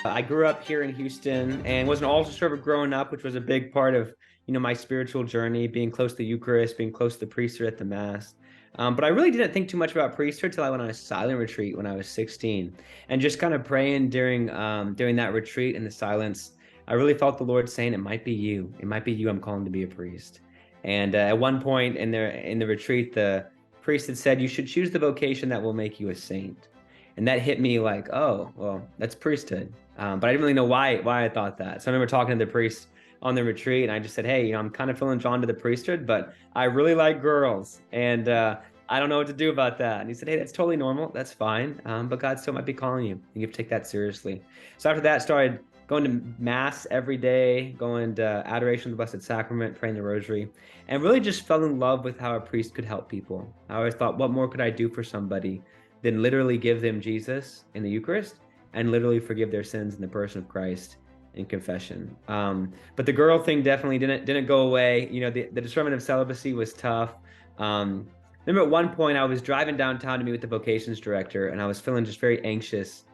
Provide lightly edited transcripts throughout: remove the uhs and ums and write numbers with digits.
I grew up here in Houston and was an altar server growing up, which was a big part of, my spiritual journey, being close to the Eucharist, being close to the priesthood at the Mass. But I really didn't think too much about priesthood till I went on a silent retreat when I was 16, and just kind of praying during that retreat in the silence. I really felt the Lord saying, "It might be you. It might be you. I'm calling to be a priest." And at one point in the retreat, the priest had said, "You should choose the vocation that will make you a saint." And that hit me like, oh, well, that's priesthood. But I didn't really know why I thought that. So I remember talking to the priest on the retreat, and I just said, hey, I'm kind of feeling drawn to the priesthood, but I really like girls, and I don't know what to do about that. And he said, hey, that's totally normal. That's fine. But God still might be calling you. You have to take that seriously. So after that, started going to Mass every day, going to adoration of the Blessed Sacrament, praying the Rosary, and really just fell in love with how a priest could help people. I always thought, what more could I do for somebody than literally give them Jesus in the Eucharist and literally forgive their sins in the person of Christ in confession. But the girl thing definitely didn't go away. The discernment of celibacy was tough. Remember at one point I was driving downtown to meet with the vocations director, and I was feeling just very anxious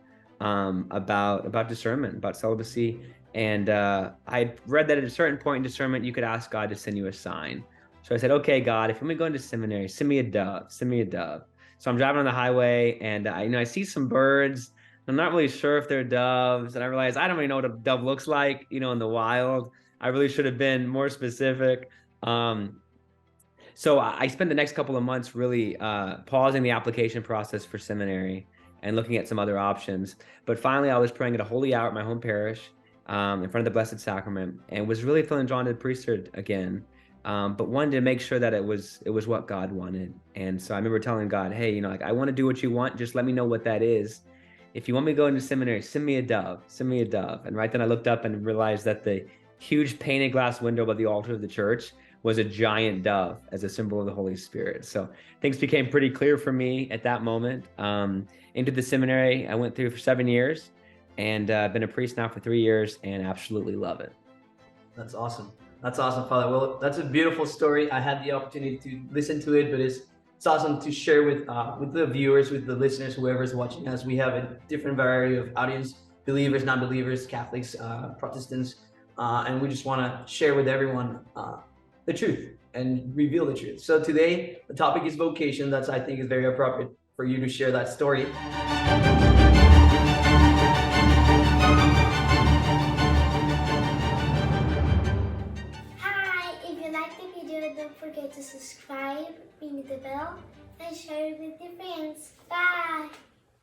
about discernment, about celibacy. And I read that at a certain point in discernment, you could ask God to send you a sign. So I said, okay, God, if I'm going to go into seminary, send me a dove, send me a dove. So I'm driving on the highway, and I see some birds. I'm not really sure if they're doves, and I realize I don't really know what a dove looks like, in the wild. I really should have been more specific. So I spent the next couple of months really pausing the application process for seminary and looking at some other options. But finally, I was praying at a holy hour at my home parish in front of the Blessed Sacrament, and was really feeling drawn to the priesthood again. But wanted to make sure that it was what God wanted. And so I remember telling God, hey, I want to do what you want. Just let me know what that is. If you want me to go into seminary, send me a dove, send me a dove. And right then I looked up and realized that the huge painted glass window above the altar of the church was a giant dove as a symbol of the Holy Spirit. So things became pretty clear for me at that moment. Into the seminary, I went through for 7 years, and been a priest now for 3 years, and absolutely love it. That's awesome. That's awesome, Father. Well, that's a beautiful story. I had the opportunity to listen to it, but it's awesome to share with the viewers, with the listeners, whoever's watching us. We have a different variety of audience: believers, non-believers, Catholics, Protestants, and we just want to share with everyone the truth and reveal the truth. So today, the topic is vocation. That's, I think, is very appropriate for you to share that story. Don't forget to subscribe, ring the bell, and share it with your friends. Bye!